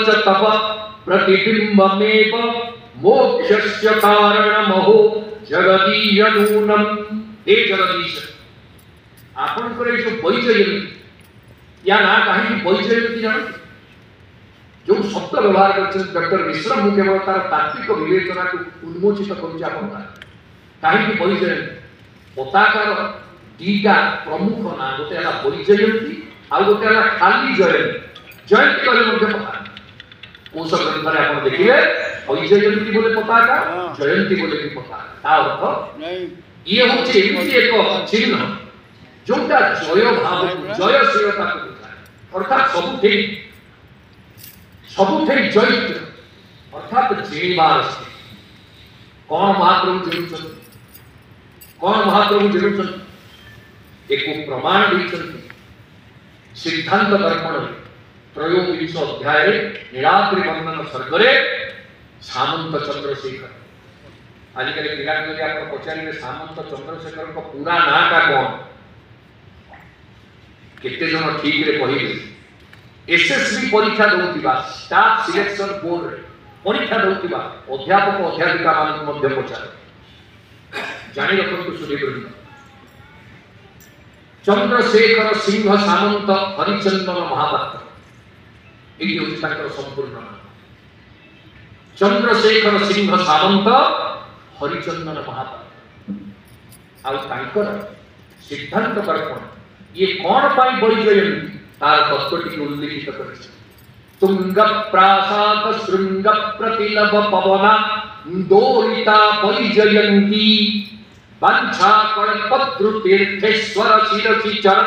च तव प्रतिबिंबमेव मोक्षस्य कारणमहो जगदीयनूनम। हे जगदीश आपणकर जो वैजयंती या ना कहीं वैजयंती जान जो शब्द व्यवहार कर डॉक्टर मिश्र मु केवल तार तात्विक विवेचना को उन्मोचित करूँ कहीं वैजयंती पताकार दीटा प्रमुख ना गोटे वैजयंती आ गोटे खाली जयंती जयंती कहले पता कौशल ग्रंथ आप देखिए वैजयंती बोले पताका जयंती बोले भी पताका अर्थ ये होचे एमती एक चिन्ह जोटा जय भाव जयशीलता को बुझाए अर्थात सबुठे जयित्र अर्थात जीवार कौन महाप्रभु जीवन एक प्रमाण देते सिद्धांत दर्पण त्रयोविंश अध्याय नीलाद्रि वर्णन सर्गरे सामंत चंद्रशेखर आजिकल पिला आप पचारे सामंत चंद्रशेखर को पूरा नाटा कौन केते जन ठीक रे कहिबे एसएससी परीक्षा दउतिबा स्टाफ सिलेक्शन बोर्ड रे परीक्षा दउतिबा अध्यापक अध्यापिका मान मध्य पचार जानि रखंतु सुदीप चंद्रशेखर सिंह सामंत हरिचंदन महापात्र ये संपूर्ण नाम चंद्रशेखर सिंह सामंत हरिचंदन महापात्र सिद्धांत दर्पण ये कौन पाई वैजयंती तार तत्वटी उल्लिखित कर तुंग प्रासाद श्रृंग प्रतिलभ पवना दोरिता वैजयंती वंशा कल्पद्रु तीर्थेश्वर शिरसि चर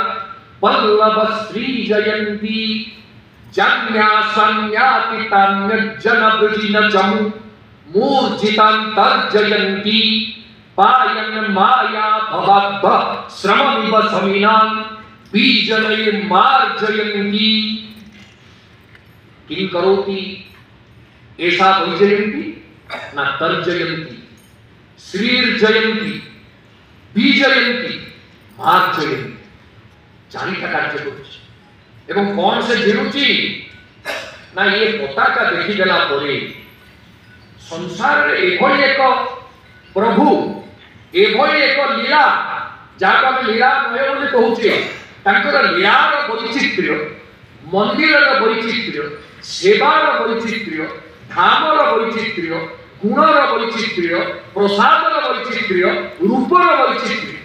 पल्लव श्री जयंती जन्या संज्ञाति तान्यजन वृजिन चमु मूर्जितांतर्जयंती पायन माया भवाब्ध श्रममिव समीनान् बीजनैर् मार्जयन्ती किं करोति ऐसा वैजयन्ती न तर्जयन्ती श्रीर्जयन्ती बीजयन्ती मार्जयन्ती जानिता कार्य करुछि एवं कौन से जीणुची ना ये पताका देखिदेला परे संसार रे एभली एक प्रभु एभली एक लीला जहाँ आम लीला कहे बोली कहूचे तांकर लीलार वैचित्र्य मंदिर वैचित्र्य सेवार वैचित्र्य धामर वैचित्र्य गुणर वैचित्र्य प्रसादर वैचित्र्य रूपर वैचित्र्य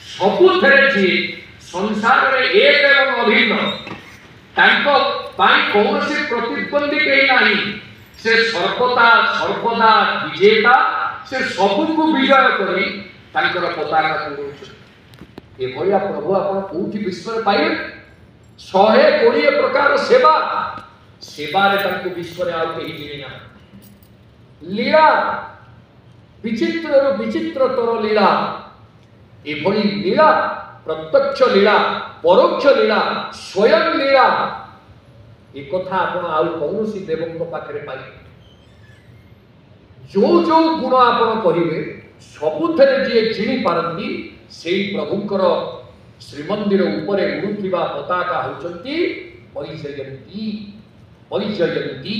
सबुथरे जी संसार रे एक एवं अभिन्न तांको पाई कौनसी प्रतिद्वंदी कहीं नहीं से सर्वदा विजेता से सबको विजय करी तांकर पताका कुंडुछ ए भया प्रभु आपण कोठी विश्व पाइबे 120 प्रकार सेवा सेवारे तांको विश्व रे आ केही जिना लीला विचित्र विचित्रतर लीला ए भली लीला प्रत्यक्ष लीला परोक्ष लीला स्वयं लीला एक कथा आपण आउ कौनसी देवଙ୍କ पाखरे पाइ जो जो गुण आपण करिवे सबुथरे जे जिनि पारंती सेई प्रभुंकर श्रीमंदिर उपरे उड़ुथिबा पताका होचंती वैजयंती वैजयंती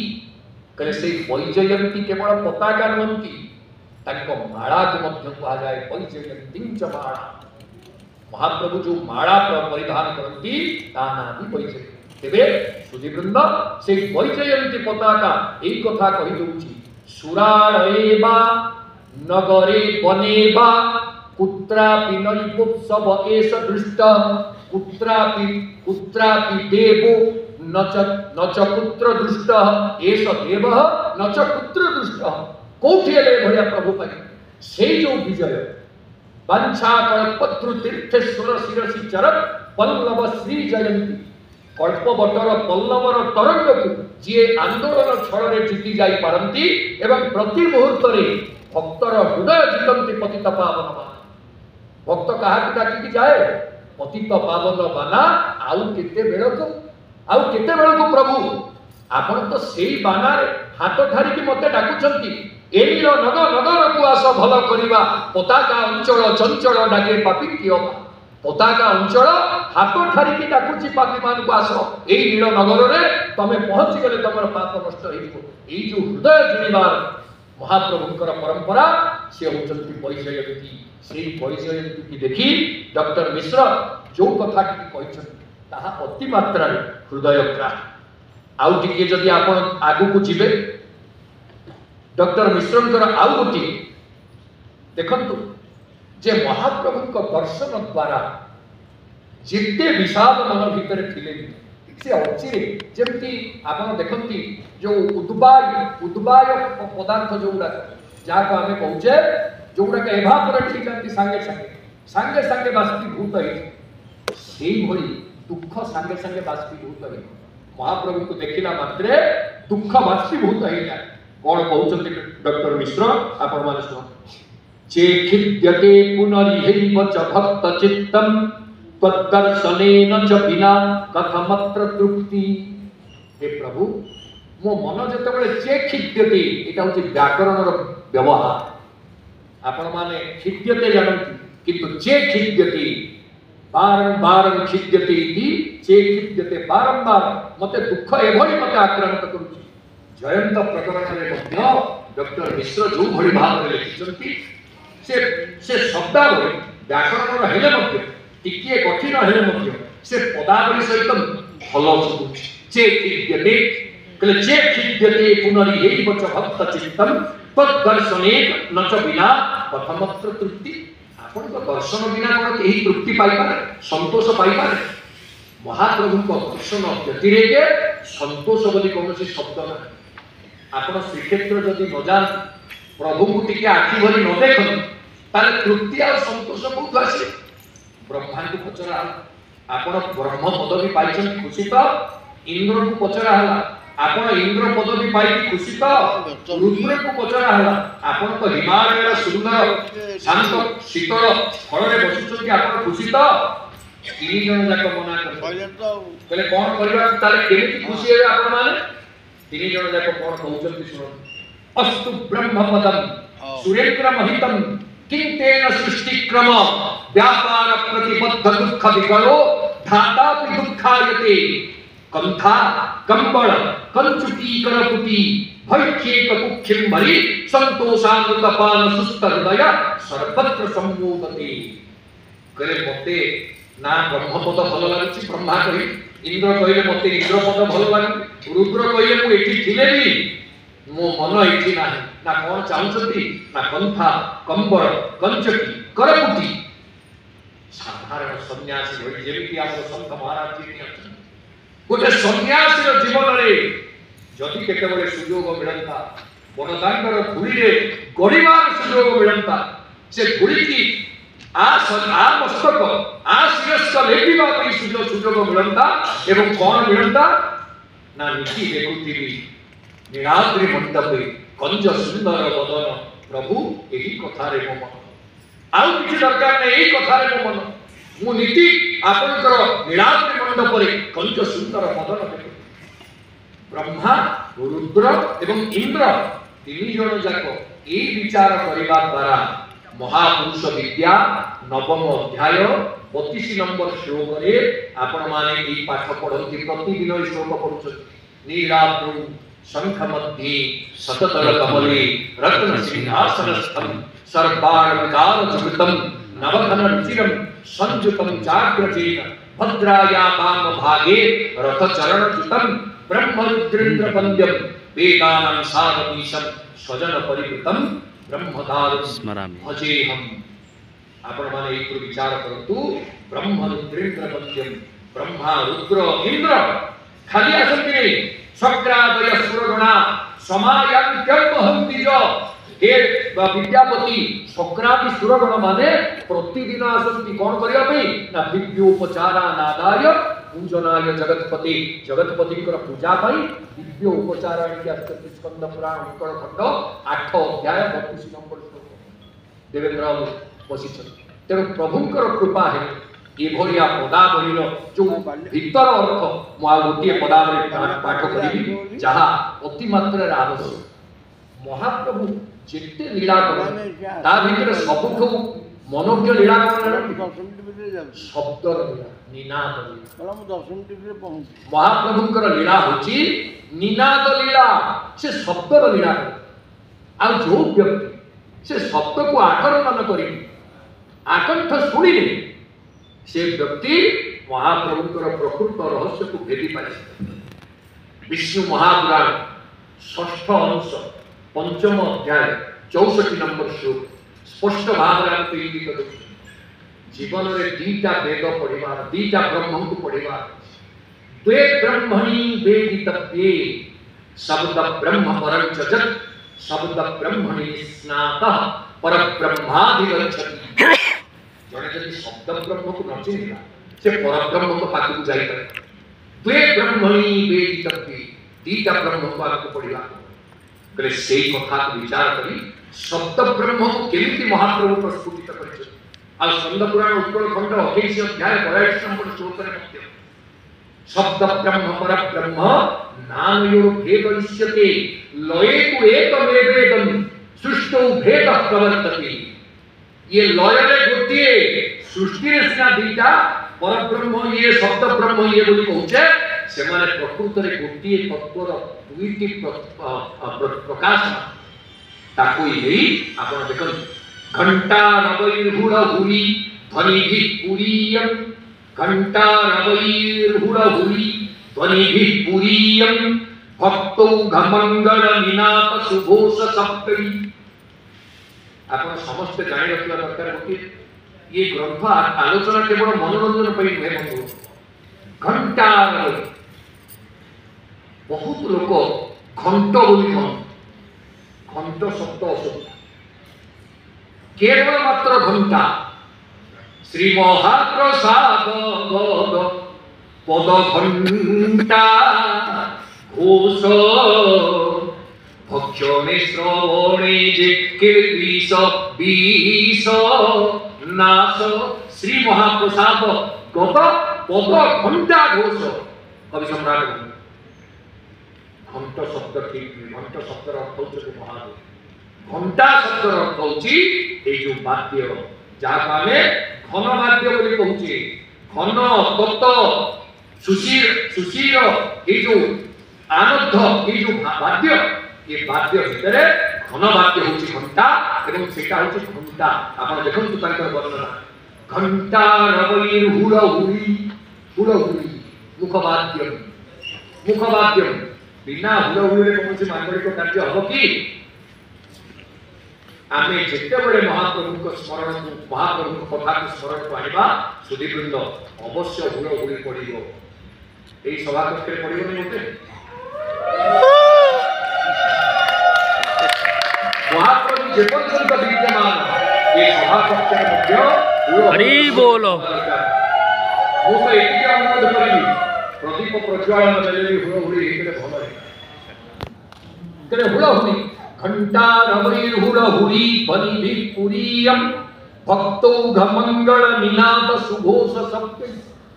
कले सेई वैजयंती केवल पताका नंती ताको माला को मध्य कहा जाए वैजयंती च माला महाप्रभु जो माला परिधान करती ता नाम वैजयंती तेबे सुधीवृंद से वैजयंती पताका एई कथा कहि दउची सुराळेबा नगरे बनेबा कुत्रापि नैवोत्सव एष दृष्ट कुत्रापि देवो न च पुत्र दृष्ट एष देवः न च पुत्र दृष्ट कोठी ले भया प्रभु पाई से जो विजय वंशा कल्पद्रु तीर्थेश्वर शिरसि चरत पल्लव श्री जयंती कल्पवटर पल्लवर तरंग को जी आंदोलन छल जीति जा पारती एवं प्रति मुहूर्त भक्तर हृदय जीतती पतित पावन बाना। भक्त क्या डाकी जाए पतित पावन बाना आउ केते बेलू प्रभु आपण तो से बाना हाथ ठारिकी मते डाकुचंती एलिर नगर नगर को आस भल करिबा पताका अंचल चंचल डाके पापी कियो पताका अंचल हाथ ठारिकी डाकुची पापी मान को आस एई नील नगर रे तमे पहुंची गले तमर पाप नष्ट हेइबो। एई जो हृदय जुड़िबार महाप्रभुंकर परंपरा से होचंती परिचय व्यक्ति से परिचय व्यक्ति देखि डॉक्टर मिश्र जो कथा की कहिसंती ताहा अति मात्रा हृदयग्राही। आउ टिके जदि आपण आगु को जिबे डॉक्टर मिश्रंकर आउ गोटी देखंतु जे महाप्रभुंक दर्शन द्वारा जिते विषाद मन भितर थिले से अचिरे जेमती आपण देखंती जो उद्बाय पदार्थ जोउडा जाको आमे कहूचे जोउडा के एवापोरेट हिकंती सांगे सांगे बाष्पीभूत हे सेही भली दुख सांगे सांगे बाष्पीभूत हे महाप्रभु को देखिला मात्रे दुख बाष्पीभूत हो जाए। कौन कहते डॉक्टर मिश्र आपण माने सुन चे खिद्यते पुनरिहैव च भक्त चित्तम तद्दर्शनेन च बिना कथमत्र तृप्ति। हे प्रभु मो मन जेतेबेले चे खिद्यते एटा होची व्याकरणर व्यवहार आपण माने खिद्यते जानନ୍ତି किंतु चे खिद्यते बारंबार खिद्यते इति चे खिद्यते बारंबार मते दुख एभली मते आक्रांत करूची। जयंत प्रकरण रे मध्य डॉक्टर मिश्र जो भली भाव रे लिखिसंती से शब्दावली व्याकरण हेले मध्य टिके कठिन हेले मध्य से पदावली सहित भलो सुबुची। चे खिद्यते कले चे खिद्यते पुनरिहैव च भक्त चित्तम तद्दर्शनेन न च बिना कथमत्र तृप्ति। आपण तो दर्शन बिना कोन केही तृप्ति पाई पारे संतोष पाई पारे महाप्रभु को दर्शन व्यतिरेके संतोष बोली कोनोसी शब्द ना। आपण श्रीक्षेत्र जदि न जान प्रभु को टिके आखि भरी न देखन ताले तृप्ति और संतोष कोठु आसी। ब्रह्मा को पचरा आपण ब्रह्म पदवी पाइछन खुशी तो इंद्र को पचरा हला आपण इंद्र पदवी पाई खुशी तो रुद्र को पचरा हला आपण तो हिमालय सुंदर शांत शीतल फल रे बसिछन कि आपण खुशी तो तीन जन जाक मना कहले कोन करबा ताले केमिति खुशी हेबे आपण माने तीन जन जाक कोन कहउछन कि सुनो अस्तु ब्रह्म पदम सुरेंद्र महितम किं तेन सृष्टि क्रम व्यापार प्रतिबद्ध दुख विकलो धाता दुखायते कंथा कंबल कंचुकी करपुटी भैक्षेक कुक्षिम भरी संतोषामृतपान सुस्त हृदय सर्वत्र सम्मोदते। करे मते ना ब्रह्मपद भल लागछि ब्रह्मा कहि इंद्र कहिले मते इंद्रपद भल लागि रुद्र कहिले मु एठी थिले भी मो मन एठी नाही ना कोन चाहुछथि ना कंथा कंबल कंचुकी करपुटी साधारण सन्यासी होई जेमिति हमर संत महाराज जी नि गोटे सन्यासी जीवन में जदि केतबेले सुयोग मिलता बड़दांडर धूली रे गड़ीबार सुयोग मिलता से धूली की आ मस्तक आ शिरस्थ लेपिबा पई सुयोग मिलता एवं कौन मिलता ना नीति देखुथिबी नीलाद्रि मंडपे कंज सुंदर बदन प्रभु एही कथा रे मो मन आउ किछि दरकार नै एही कथा रे मो मन मु नीति आपनकर नीलाद्रि मंडप रे कंज सुंदर बदन देखु। ब्रह्मा रुद्र एवं इंद्र तीन जन जाक ए विचार करबा द्वारा महापुरुष विद्या नवम अध्याय 32 नंबर श्लोक रे आपण माने ई पाठ पढंती प्रतिदिन ई श्लोक पढुछथि। नीलाद्रौ शंख मध्ये शतदल कमले रत्न सिंहासनस्थं सर्वार्णकार जुगतम नवघन रुचिरम संयुतम चाग्रजेन भद्राया वाम भागे रथ चरण जुतम ब्रह्मरुद्रेन्द्र वन्द्यम वेदानां सारमीशं स्वजन परिवृतम ब्रह्मदारु स्मरामि भजेहम। आपण माने एक विचार करतु ब्रह्मरुद्रेन्द्र वन्द्यम ब्रह्मा रुद्र इंद्र खाली आसंति नहीं शक्रादय सुरगणा समायांत्यम हंति जो हे विद्यापति शक्रादि सुरगण माने प्रतिदिन आसंति कोन करिया पई ना दिव्योपचारा नादाय पूजनाय जगतपति जगतपति पूजा दिव्य उपचार स्कंद पुराण उत्कल खंड 8 अध्याय 32 नंबर श्लोक देवेंद्र बसी तेणु प्रभुंकर कृपा है एभलिया पदावलीर जो भीतर अर्थ मुझे गोटे पदावली पाठ करी जहाँ अति मात्रा आवश्यक महाप्रभु जिते लीला कर सबुठ मनोज्ञ लीला शब्दर लीला निनाद लीला महाप्रभुंकर लीला होची निनाद लीला से शब्दर लीला आ जो व्यक्ति से शब्द को आकलन करी आकंठ शुणिले से व्यक्ति महाप्रभुंकर प्रकृत रहस्य को भेदी पारे विष्णु महापुराण 6ठ अंश 5म अध्याय 64 नंबर श्लोक स्पष्ट भाव इंगित जीवन में दीटा वेद पढ़ा दीटा ब्रह्म को पढ़ा द्वे ब्रह्मणि वेदितव्ये शब्द ब्रह्म परं च जत् शब्द ब्रह्मणि स्नातः पर ब्रह्माधिगच्छति जने जदि शब्द ब्रह्म को न चिन्हला से पर ब्रह्म को पाखु जाई पारे द्वे ब्रह्मणि वेदितव्ये दीटा ब्रह्म को आगु पढ़ा कले सेई कथा को विचार करी शब्द ब्रह्म को केमिति महाप्रभु प्रस्तुत करिছে आ स्कंद पुराण उत्कल खंड 28 अध्याय 42 नंबर श्लोक रे मध्य शब्द ब्रह्म पर ब्रह्म नामयो भेद इष्यते लये तु एकमेवेदं सृष्टौ भेद प्रवर्तते ये लय रे गोटिए सृष्टि रे सिना दीटा पर ब्रह्म ये शब्द ब्रह्म ये बोली कहउचे से माने प्रकृत रे गोटिए तत्वर दुईटी प्रकाश ताकू ही आपण देखन घंटा रवैर्हुड़ हुरी ध्वनिभि पुरीयं घंटा रवैर्हुड़ हुरी ध्वनिभि पुरीयं भक्तौ घमंगल निनाद सुघोष सप्तरी आपण समस्त जानि रखिबा दरकार होती ये ग्रंथ आलोचना केवल मनोरंजन पई नुहे बंधु घंटा बहुत लोक घंट बोली घंट शब्द असुख केवल मात्र घंटा श्री महाप्रसाद पद घंटा घोष भक्षणे श्रवणे जे किर्विष विष नाश श्री महाप्रसाद गत पद घंटा घोष कवि सम्राट घंट शब्द ठीक घंट शब्द अर्थ होचे महादेव घंटा शब्द अर्थ होची ए जो वाद्य जहाँ आमे घन वाद्य बोली कहूचे घन तत्त सुशीर सुशीर ए जो आनंद ए जो वाद्य ये वाद्य भितर घन वाद्य होची घंटा एवं सेटा होची घंटा आपण देखंतु तांकर वर्णना घंटा रवैर्हुड़ हुरी मुखवाद्य बिना हुड़हुड़ी कौन से मांगलिक कार्य हम कि आम जिते बड़े महाप्रभु को स्मरण महाप्रभु कथा को स्मरण को आनिबा सुधीवृंद अवश्य हुड़हुड़ी पड़ो यही सभा कक्ष पड़ो मत महाप्रभु जेपर्यंत विद्यमान ये सभा कक्ष हरि बोल मु तो एतिके अनुरोध करी प्रदीप प्रज्वलन बेले हुड़हुड़ी हेतरे भल है हुड़हुड़ी घंटा रवैर्हुड़ी ध्वनिभि पुरीयं भक्तौ घमंगल निनाद सुघोष शब्द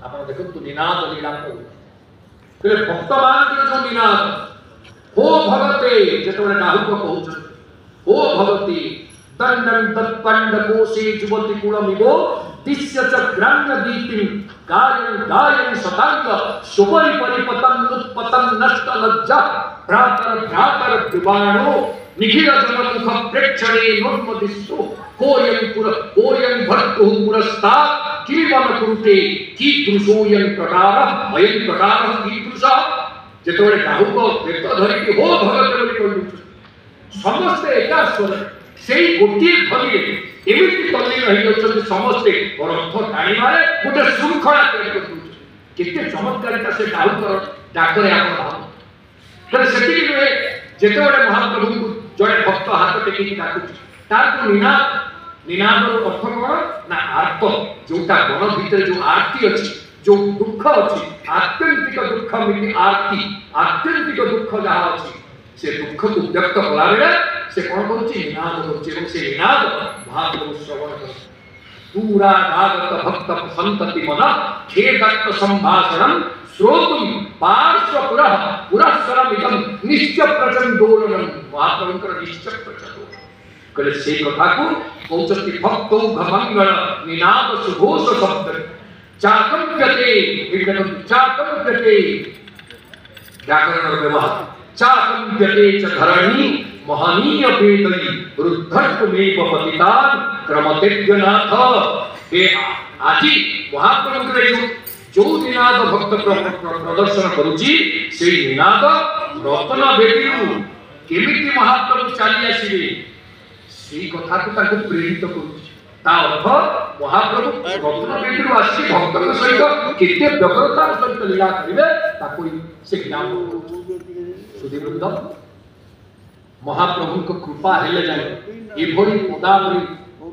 आपण देखंतु निनाद लीला को भक्त मान जो निनाद हो भगते जेतबे डाहुक कहउछ हो भगती दंडन तत्पंड कोशे जुवति कुलमिगो दिश्य च ग्राम्य दीपिं गायन गायन सतांग सुपरि परिपतन उत्पतन नष्ट लज्जा भ्रातर भ्रातर विबाणो निखिल जनमुख प्रेक्षणे नोन्मदिष्टो कोयं भर्तुः पुरस्तात् किमन कुरुते कीदृशोऽयं प्रकारः अयं प्रकारः कीदृशः जेतबे डाहुक बेत धरिकी हो भगत बोली कहउछ समस्त एका स्वर सेई गोटी ध्वनि एमिति तल्लीन रही जाउछन्ति समस्त अर्थ टाणीबारे गोटे शृंखला तैयार करदउछ केते चमत्कारिता से डाहुकर डाकरे आपण भाव तरे सेति नुहे जेतेबे महाप्रभु जड़े भक्त हाथ टेकी डाकुछ तार को निनाद निनाद अर्थ कोन ना आर्त जोटा मन भीतर जो आरती अछि जो दुख अच्छी आत्यंतिक दुख मिली आरती आत्यंतिक दुख जहाँ अच्छी से दुख को व्यक्त कला बेले से कौन करुच्ची निनाद करुच्ची से निनाद महाप्रभु श्रवण कर पूरा नागत भक्त संतति मन खेदत्त संभाषणम श्रोतुम पार्श्व पुरः पुरस्सरमिदं निश्चय प्रचंडोलनम महाप्रभुकर निश्चय प्रचंडोलन कले से कथा को कौचति भक्तौ भमंगल निनाद सुघोष शब्द चाकम्प्यते चाकम्प्यते व्याकरण व्यवहार चाकम्प्यते च धरणी महनीय वेदई रुद्धत्वमेव पतितान क्रमतेज्ञनाथ हे आजी महाप्रभु रे जो निनाद भक्त प्रदर्शन करुची से निनाद रत्न बेदीरु केमिति महाप्रभु चली आसीबे से कथा को ताको प्रेरित करुची ता अर्थ महाप्रभु रत्न बेदीरु आसी भक्तक सहित केते व्यग्रतार सहित लीला करिवे ताको से ज्ञान सुधीवृंद महाप्रभु को कृपा हेले जाए एभली पदावली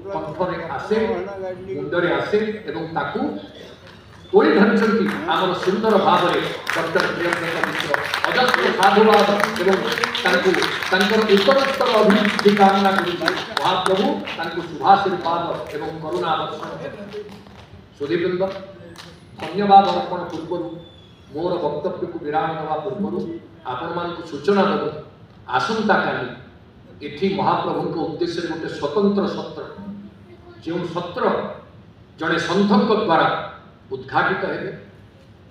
कंठरे आसे मुंडरे आसे एवं ताकू कोई धरछंती आमर सुंदर भाव में डॉक्टर प्रियंका मिश्र अजस्र साधुवाद एवं ताकू तांकर उत्तरोत्तर अभिवृद्धि कामना करी महाप्रभु तांकू शुभाशीर्वाद एवं करुणा वर्षण सुधीवृंद धन्यवाद अर्पण पूर्व मोर वक्तव्य को विराम देवा पूर्व आपण मान सूचना देव आसंता काली एठी महाप्रभु को उद्देश्य गोटे स्वतंत्र सत्र जो सत्र जड़े संतक द्वारा उद्घाटित है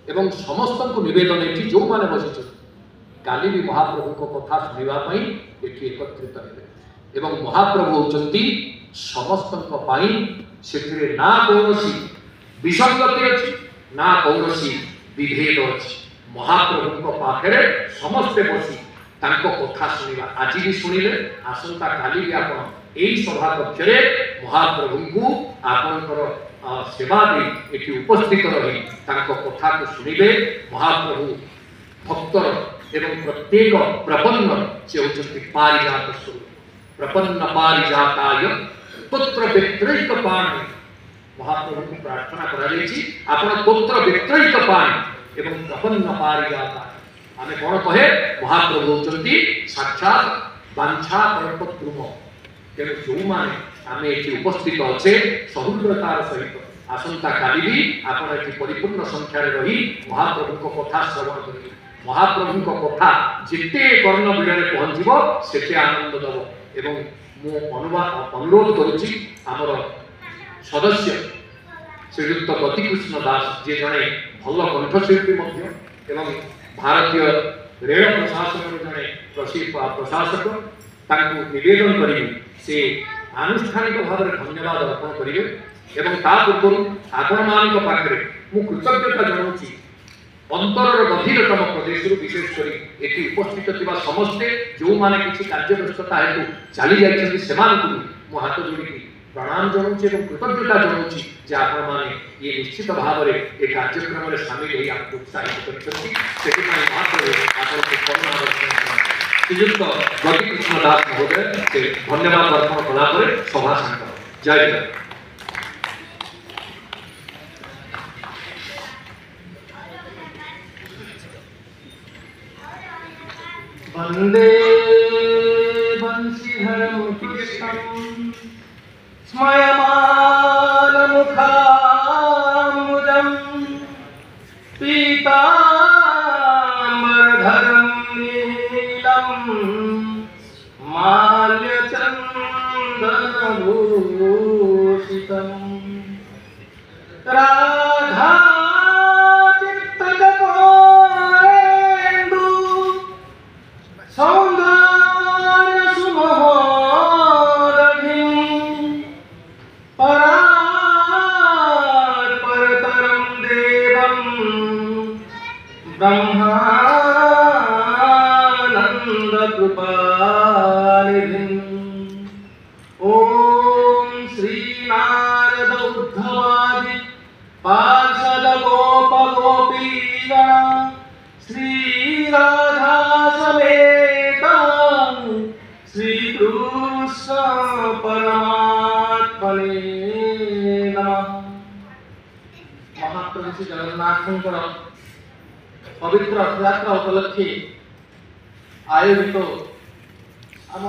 एवं समस्त को निवेदन है जो माने बसी काली भी महाप्रभु को कथा सुनिबा एठी एकत्रित है एवं महाप्रभु होचंती समस्त से ना कौनसी विसंगति अच्छी ना कौनसी विभेद अच्छी महाप्रभु पाखे समस्ते बसी तांको कथा सुनिबा आज भी सुनिले आसंता काली भी आपण एई सभा कक्ष रे महाप्रभु को आपनकर सेवा दे एठी उपस्थित रही तांको कथा को सुनिबे महाप्रभु भक्तर एवं प्रत्येक प्रपन्न से होचंती पारिजात स्वरूप प्रपन्न पारिजाताय पुत्र वित्रैक पाणि महाप्रभु को प्रार्थना करा जायछि आपण पुत्र वित्रैक पाणि एवं प्रपन्न पारिजाता आमे कौन कहे महाप्रभु होचंती साक्षात वांछा कल्पद्रुम तेणु जो माने आमे एठी उपस्थित अच्छे सहुद्रतार सहित आसंता काली भी आपण एठी परिपूर्ण संख्या रे रही महाप्रभु को कथा श्रवण करिवे महाप्रभु को कथा जिते कर्ण बिड़े पहुंचीबो सेते आनंद दबो एवं मो अनुरोध करुछि हमर सदस्य श्रीयुक्त गतिकृष्ण दास जे जने भल कंठशिल्पी मध्य एवं भारतीय रेल प्रशासन जड़े प्रशासक तांको निवेदन करेंगे से आनुष्ठानिक भाव में धन्यवाद अर्पण करेंगे एवं ता पूर्व आपण मान पाखे मु कृतज्ञता जनाऊँगी अंतर गभीरतम प्रदेश विशेष कर ये उपस्थित थिबा समस्ते जो माने किसी कार्य व्यस्तता हेतु चली जाइछन्ति सेमानकु मु हाथ जोड़ी प्रणाम जनाऊँगी और कृतज्ञता जनाऊँगी जे आपण माने ये निश्चित भाव में ये कार्यक्रम में सामिल होई आपको उत्साहित करछन्ति सेहि पई महाप्रभु आपण को करुणा वर्षण श्रीयुक्त गतिकृष्ण दास महोदय से धन्यवाद अर्पण कला पर सभा शांत जय जय वंदे बंशीधरं कृष्णं स्मयमान मुखाम्बुजं पीताम्बरधरं नीलं माल्यचन्दनभूषितं राधा चित्तकपोरेन्दु सौंदर्य सुमहोदधिं परतरं देवं ब्रह्मानन्दकृपानिधिम् ॐ श्रीनारद उद्धवादि पार्षद गोप गोपीगण श्रीराधा समेत श्रीकृष्ण परमात्मने नमः। महाप्रभु श्री जगन्नाथंकर पवित्र रथयात्रा उपलक्षे आयोजित आम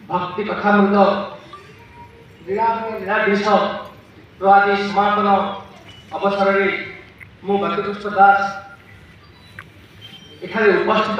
भक्ति कथामृत लीलाधीश प्रआदि समापन अवसर में मु बद्रीकृष्ण दास एठारे उपस्थित